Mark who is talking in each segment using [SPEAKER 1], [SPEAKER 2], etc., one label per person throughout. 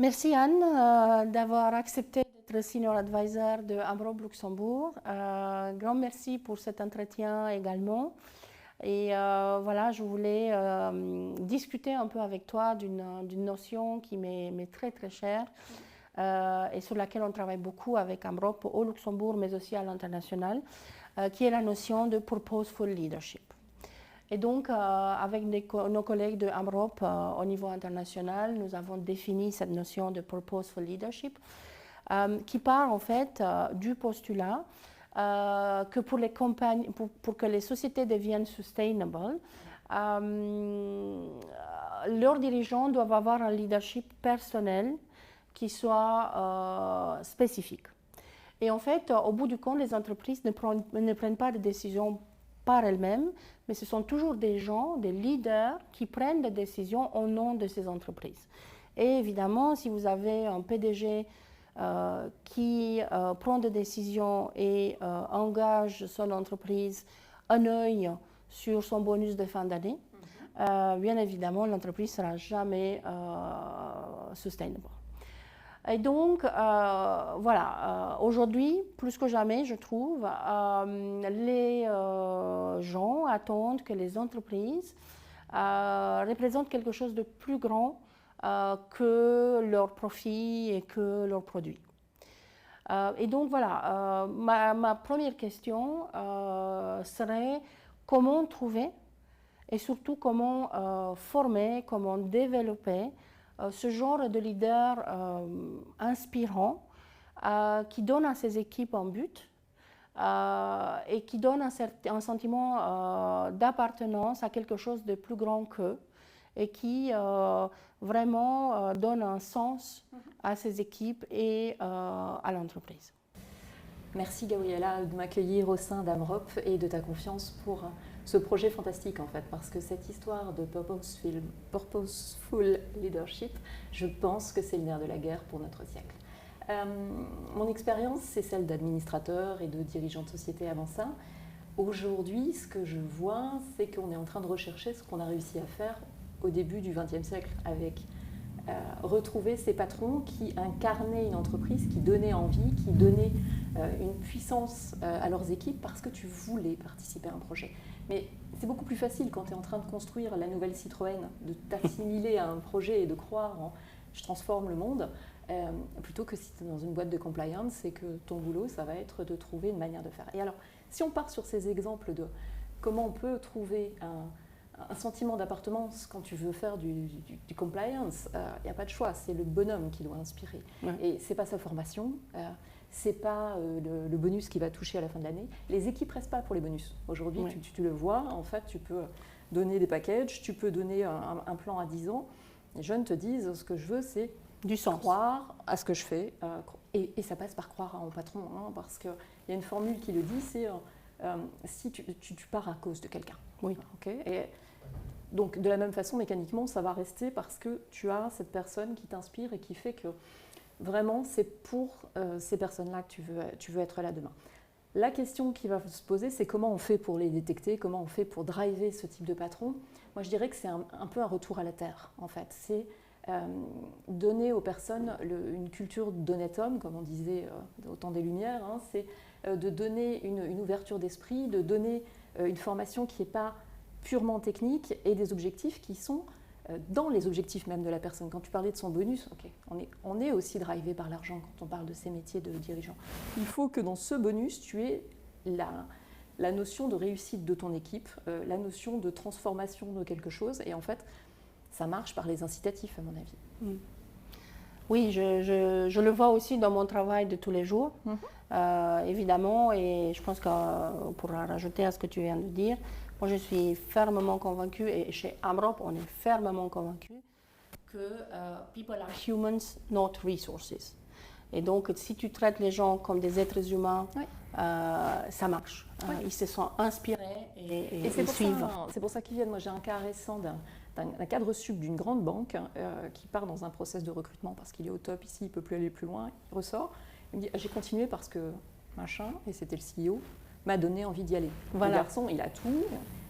[SPEAKER 1] Merci Anne d'avoir accepté d'être Senior Advisor de Amrob Luxembourg. Grand merci pour cet entretien également. Et voilà, je voulais discuter un peu avec toi d'une notion qui m'est très très chère et sur laquelle on travaille beaucoup avec Amrob au Luxembourg mais aussi à l'international, qui est la notion de purposeful leadership. Et donc, avec nos collègues de Amrob au niveau international, nous avons défini cette notion de purposeful leadership qui part en fait du postulat que pour que les sociétés deviennent sustainable, leurs dirigeants doivent avoir un leadership personnel qui soit spécifique. Et en fait, au bout du compte, les entreprises ne prennent pas de décisions par elles-mêmes, mais ce sont toujours des gens, des leaders qui prennent des décisions au nom de ces entreprises. Et évidemment, si vous avez un PDG qui prend des décisions et engage son entreprise un œil sur son bonus de fin d'année, bien évidemment, l'entreprise ne sera jamais sustainable. Et donc, voilà, aujourd'hui, plus que jamais, je trouve, les gens attendent que les entreprises représentent quelque chose de plus grand que leurs profits et que leurs produits. Et donc, voilà, ma première question serait comment trouver et surtout comment former, comment développer ce genre de leader inspirant qui donne à ses équipes un but et qui donne un sentiment d'appartenance à quelque chose de plus grand qu'eux et qui vraiment donne un sens à ses équipes et à l'entreprise.
[SPEAKER 2] Merci Gabriela de m'accueillir au sein d'Amrob et de ta confiance pour ce projet fantastique en fait, parce que cette histoire de purposeful leadership, je pense que c'est le nerf de la guerre pour notre siècle. Mon expérience, c'est celle d'administrateur et de dirigeant de société avant ça. Aujourd'hui, ce que je vois, c'est qu'on est en train de rechercher ce qu'on a réussi à faire au début du XXe siècle avec retrouver ces patrons qui incarnaient une entreprise, qui donnaient envie, qui donnaient une puissance à leurs équipes parce que tu voulais participer à un projet. Mais c'est beaucoup plus facile quand tu es en train de construire la nouvelle Citroën, de t'assimiler à un projet et de croire en « je transforme le monde », plutôt que si tu es dans une boîte de compliance et que ton boulot, ça va être de trouver une manière de faire. Et alors, si on part sur ces exemples de comment on peut trouver un sentiment d'appartenance quand tu veux faire du compliance, il n'y a pas de choix, c'est le bonhomme qui doit inspirer. Ouais. Et ce n'est pas sa formation, ce n'est pas le bonus qui va toucher à la fin de l'année. Les équipes ne restent pas pour les bonus. Aujourd'hui, ouais. tu le vois, en fait, tu peux donner des packages, tu peux donner un plan à 10 ans. Les jeunes te disent, ce que je veux, c'est
[SPEAKER 1] du sens.
[SPEAKER 2] Croire à ce que je fais. Et ça passe par croire en patron, hein, parce qu'il y a une formule qui le dit, c'est si tu pars à cause de quelqu'un.
[SPEAKER 1] Oui.
[SPEAKER 2] Okay, et donc, de la même façon, mécaniquement, ça va rester parce que tu as cette personne qui t'inspire et qui fait que vraiment, c'est pour ces personnes-là que tu veux être là demain. La question qui va se poser, c'est comment on fait pour les détecter, comment on fait pour driver ce type de patron. Moi, je dirais que c'est un peu un retour à la terre, en fait. C'est donner aux personnes une culture d'honnête homme, comme on disait au temps des Lumières. Hein, c'est de donner une ouverture d'esprit, de donner une formation qui n'est pas purement technique et des objectifs qui sont dans les objectifs même de la personne. Quand tu parlais de son bonus, okay, on est aussi drivé par l'argent quand on parle de ces métiers de dirigeant. Il faut que dans ce bonus, tu aies la notion de réussite de ton équipe, la notion de transformation de quelque chose. Et en fait, ça marche par les incitatifs, à mon avis.
[SPEAKER 1] Oui, je le vois aussi dans mon travail de tous les jours, évidemment. Et je pense qu'on pourra rajouter à ce que tu viens de dire. Moi, je suis fermement convaincue, et chez Amrob, on est fermement convaincus que people are humans, not resources. Et donc, si tu traites les gens comme des êtres humains, oui. Ça marche. Oui. Ils se sont inspirés et ils suivent.
[SPEAKER 2] C'est pour ça qu'ils viennent. Moi, j'ai un cas récent d'un cadre sup d'une grande banque qui part dans un process de recrutement parce qu'il est au top ici, il ne peut plus aller plus loin. Il ressort, il me dit j'ai continué parce que machin, et c'était le CEO, m'a donné envie d'y aller. Voilà. Le garçon, il a tout,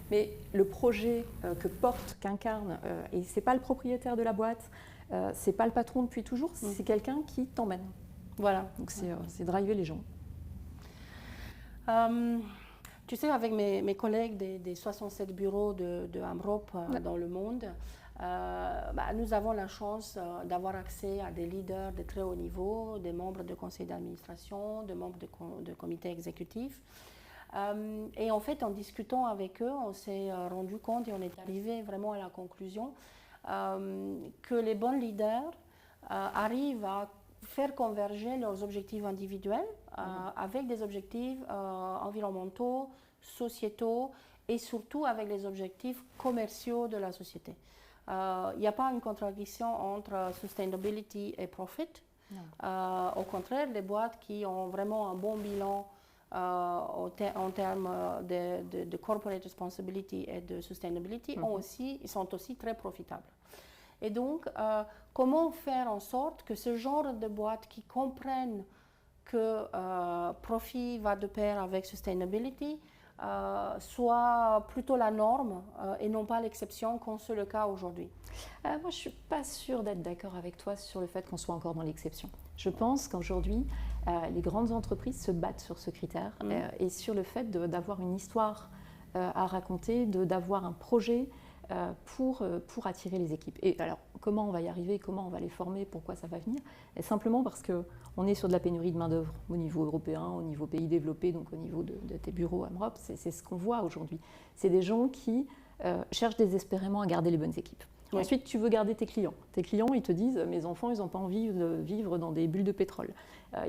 [SPEAKER 2] mais le projet qu'incarne, et ce n'est pas le propriétaire de la boîte, c'est pas le patron depuis toujours, c'est quelqu'un qui t'emmène.
[SPEAKER 1] Voilà.
[SPEAKER 2] Donc c'est driver les gens.
[SPEAKER 1] Tu sais, avec mes collègues des 67 bureaux de Amrop dans le monde, nous avons la chance d'avoir accès à des leaders de très haut niveau, des membres de conseil d'administration, des membres de comité exécutif. Et en fait, en discutant avec eux, on s'est rendu compte et on est arrivé vraiment à la conclusion que les bons leaders arrivent à faire converger leurs objectifs individuels avec des objectifs environnementaux, sociétaux et surtout avec les objectifs commerciaux de la société. Il n'y a pas une contradiction entre sustainability et profit. Au contraire, les boîtes qui ont vraiment un bon bilan en termes de corporate responsibility et de sustainability sont aussi très profitables. Et donc, comment faire en sorte que ce genre de boîtes qui comprennent que profit va de pair avec sustainability soit plutôt la norme et non pas l'exception, comme c'est le cas aujourd'hui?
[SPEAKER 2] Moi, je ne suis pas sûre d'être d'accord avec toi sur le fait qu'on soit encore dans l'exception. Je pense qu'aujourd'hui, les grandes entreprises se battent sur ce critère et sur le fait d'avoir une histoire à raconter, d'avoir un projet pour attirer les équipes. Et alors, comment on va y arriver, comment on va les former, pourquoi ça va venir? Et simplement parce qu'on est sur de la pénurie de main-d'œuvre au niveau européen, au niveau pays développés, donc au niveau de tes bureaux AMROP, c'est ce qu'on voit aujourd'hui. C'est des gens qui cherchent désespérément à garder les bonnes équipes. Oui. Ensuite, tu veux garder tes clients. Tes clients, ils te disent, mes enfants, ils n'ont pas envie de vivre dans des bulles de pétrole.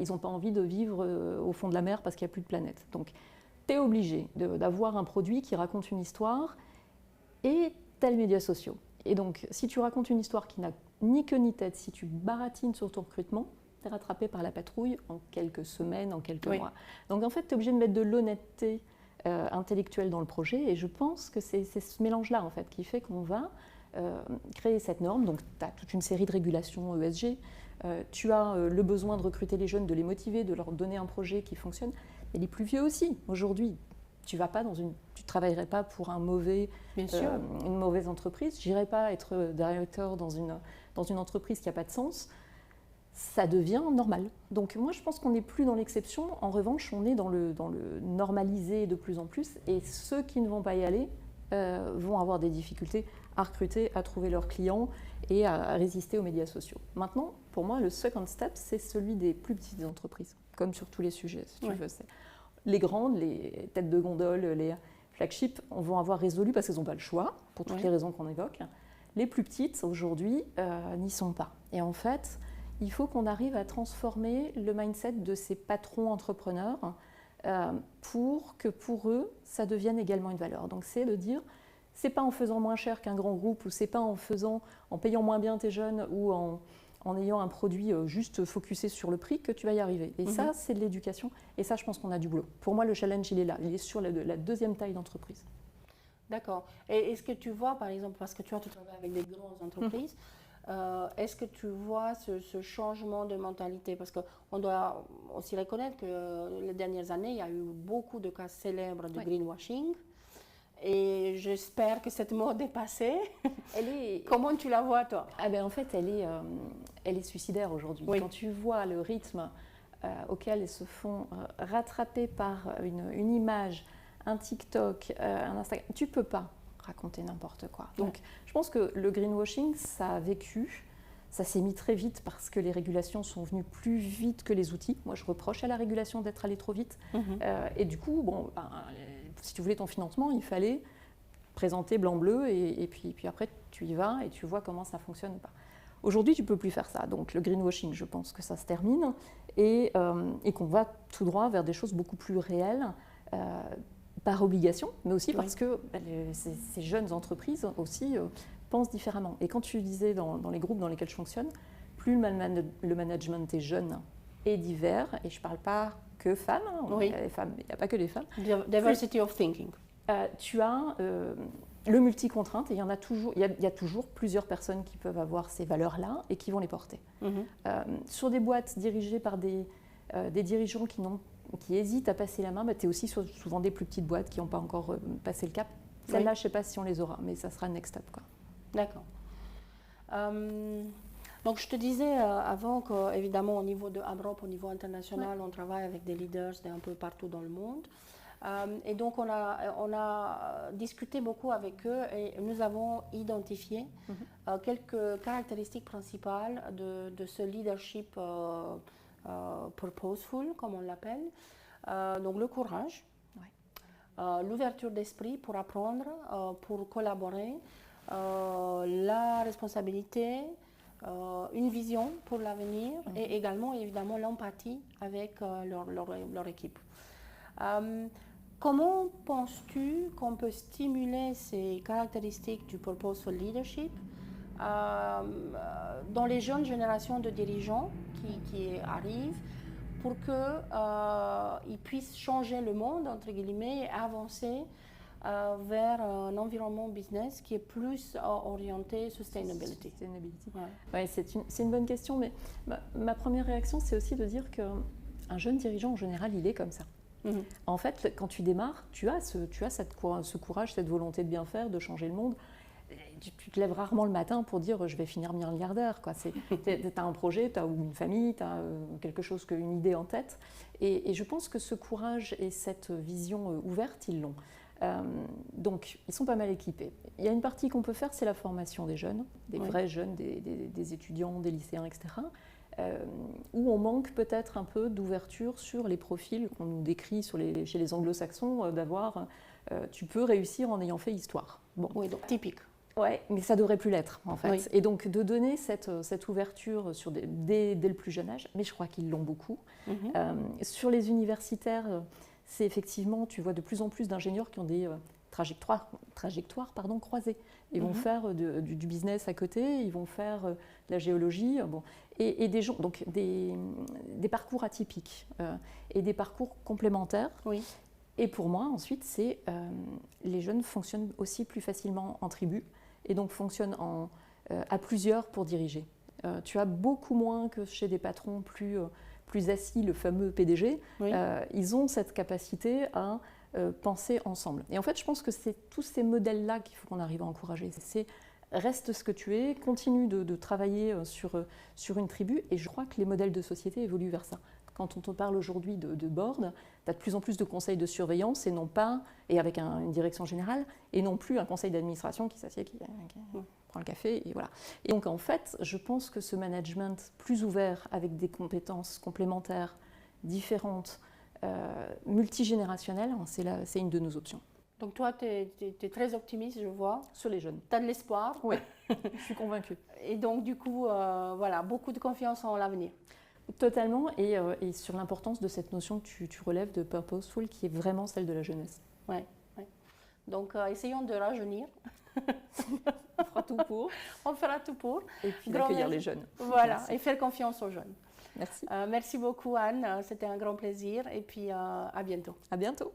[SPEAKER 2] Ils n'ont pas envie de vivre au fond de la mer parce qu'il n'y a plus de planète. Donc, tu es obligé d'avoir un produit qui raconte une histoire et tels médias sociaux. Et donc, si tu racontes une histoire qui n'a ni queue ni tête, si tu baratines sur ton recrutement, tu es rattrapé par la patrouille en quelques semaines, en quelques mois. Donc, en fait, tu es obligé de mettre de l'honnêteté intellectuelle dans le projet. Et je pense que c'est ce mélange-là, en fait, qui fait qu'on va créer cette norme. Donc, tu as toute une série de régulations ESG. Tu as le besoin de recruter les jeunes, de les motiver, de leur donner un projet qui fonctionne. Et les plus vieux aussi. Aujourd'hui, tu ne travaillerais pas pour une mauvaise entreprise. Je n'irais pas être directeur dans une entreprise qui n'a pas de sens. Ça devient normal. Donc moi, je pense qu'on n'est plus dans l'exception. En revanche, on est dans le normalisé de plus en plus. Et ceux qui ne vont pas y aller vont avoir des difficultés à recruter, à trouver leurs clients et à résister aux médias sociaux. Maintenant, pour moi, le second step, c'est celui des plus petites entreprises, comme sur tous les sujets, si tu veux. Les grandes, les têtes de gondole, les flagships, vont avoir résolu parce qu'elles n'ont pas le choix, pour toutes les raisons qu'on évoque. Les plus petites, aujourd'hui, n'y sont pas. Et en fait, il faut qu'on arrive à transformer le mindset de ces patrons entrepreneurs pour que pour eux, ça devienne également une valeur. Donc c'est de dire, c'est pas en faisant moins cher qu'un grand groupe, ou c'est pas en payant moins bien tes jeunes, ou en ayant un produit juste focusé sur le prix que tu vas y arriver. Et ça, c'est de l'éducation. Et ça, je pense qu'on a du boulot. Pour moi, le challenge, il est là. Il est sur la deuxième taille d'entreprise.
[SPEAKER 1] D'accord. Et est-ce que tu vois, par exemple, parce que tu travailles avec des grandes entreprises, est-ce que tu vois ce changement de mentalité? Parce qu'on doit aussi reconnaître que les dernières années, il y a eu beaucoup de cas célèbres de greenwashing. Et j'espère que cette mode est passée. Comment tu la vois, toi?
[SPEAKER 2] En fait, elle est suicidaire aujourd'hui. Quand tu vois le rythme auquel elles se font rattraper par une image, un TikTok, un Instagram, tu ne peux pas raconter n'importe quoi. Donc, je pense que le greenwashing, ça a vécu. Ça s'est mis très vite parce que les régulations sont venues plus vite que les outils. Moi, je reproche à la régulation d'être allée trop vite. Et du coup, si tu voulais ton financement, il fallait présenter blanc-bleu et puis après, tu y vas et tu vois comment ça fonctionne ou pas. Aujourd'hui, tu ne peux plus faire ça. Donc, le greenwashing, je pense que ça se termine et qu'on va tout droit vers des choses beaucoup plus réelles, par obligation, mais aussi parce que ces jeunes entreprises aussi pensent différemment. Et quand tu disais dans les groupes dans lesquels je fonctionne, plus le management est jeune et divers, et je ne parle pas que femmes, il y a les femmes, il n'y a pas que les femmes.
[SPEAKER 1] Diversity of thinking.
[SPEAKER 2] Tu as le multi-contrainte, et il y a toujours plusieurs personnes qui peuvent avoir ces valeurs-là et qui vont les porter. Sur des boîtes dirigées par des dirigeants qui hésitent à passer la main, tu es aussi souvent des plus petites boîtes qui n'ont pas encore passé le cap. Celles-là, je ne sais pas si on les aura, mais ça sera next step.
[SPEAKER 1] D'accord. Donc, je te disais avant qu'évidemment, au niveau de Amrop, au niveau international, on travaille avec des leaders d'un peu partout dans le monde. Et donc, on a discuté beaucoup avec eux et nous avons identifié quelques caractéristiques principales de ce leadership purposeful, comme on l'appelle. Donc, le courage, l'ouverture d'esprit pour apprendre, pour collaborer, la responsabilité, une vision pour l'avenir et également, évidemment, l'empathie avec leur équipe. Comment penses-tu qu'on peut stimuler ces caractéristiques du purposeful leadership dans les jeunes générations de dirigeants qui arrivent pour qu'ils puissent changer le monde, entre guillemets, et avancer vers un environnement business qui est plus orienté sustainability.
[SPEAKER 2] Ouais, c'est une bonne question, mais ma première réaction, c'est aussi de dire qu'un jeune dirigeant, en général, il est comme ça. En fait, quand tu démarres, tu as ce courage, cette volonté de bien faire, de changer le monde. Tu te lèves rarement le matin pour dire je vais finir milliardaire. Tu as un projet, tu as une famille, tu as quelque chose, une idée en tête. Et je pense que ce courage et cette vision ouverte, ils l'ont. Donc, ils sont pas mal équipés. Il y a une partie qu'on peut faire, c'est la formation des jeunes, des vrais jeunes, des étudiants, des lycéens, etc. Où on manque peut-être un peu d'ouverture sur les profils qu'on nous décrit chez les anglo-saxons, d'avoir tu peux réussir en ayant fait histoire.
[SPEAKER 1] Bon. Oui, donc typique.
[SPEAKER 2] Ouais, mais ça devrait plus l'être en fait. Oui. Et donc de donner cette ouverture dès le plus jeune âge, mais je crois qu'ils l'ont beaucoup. Sur les universitaires, c'est effectivement, tu vois de plus en plus d'ingénieurs qui ont des trajectoires croisées. Ils vont faire du business à côté, ils vont faire de la géologie, et des gens, donc des parcours atypiques et des parcours complémentaires.
[SPEAKER 1] Oui.
[SPEAKER 2] Et pour moi, ensuite, les jeunes fonctionnent aussi plus facilement en tribu et donc fonctionnent à plusieurs pour diriger. Tu as beaucoup moins que chez des patrons plus assis, le fameux PDG. Oui. Ils ont cette capacité à penser ensemble. Et en fait, je pense que c'est tous ces modèles-là qu'il faut qu'on arrive à encourager. Reste ce que tu es, continue de travailler sur une tribu, et je crois que les modèles de société évoluent vers ça. Quand on te parle aujourd'hui de board, tu as de plus en plus de conseils de surveillance et avec une direction générale, et non plus un conseil d'administration qui s'assied, qui prend le café, et voilà. Et donc en fait, je pense que ce management plus ouvert, avec des compétences complémentaires, différentes, multigénérationnelles, c'est une de nos options.
[SPEAKER 1] Donc toi, tu es très optimiste, je vois.
[SPEAKER 2] Sur les jeunes.
[SPEAKER 1] Tu as de l'espoir.
[SPEAKER 2] Oui, je suis convaincue.
[SPEAKER 1] Et donc du coup, voilà, beaucoup de confiance en l'avenir.
[SPEAKER 2] Totalement, et sur l'importance de cette notion que tu relèves de purposeful, qui est vraiment celle de la jeunesse.
[SPEAKER 1] Oui. Donc essayons de rajeunir.
[SPEAKER 2] On fera tout pour.
[SPEAKER 1] On fera tout pour.
[SPEAKER 2] Et puis d'accueillir les jeunes.
[SPEAKER 1] Voilà,
[SPEAKER 2] merci.
[SPEAKER 1] Et faire confiance aux jeunes.
[SPEAKER 2] Merci.
[SPEAKER 1] Merci beaucoup Anne, c'était un grand plaisir, et puis à bientôt.
[SPEAKER 2] À bientôt.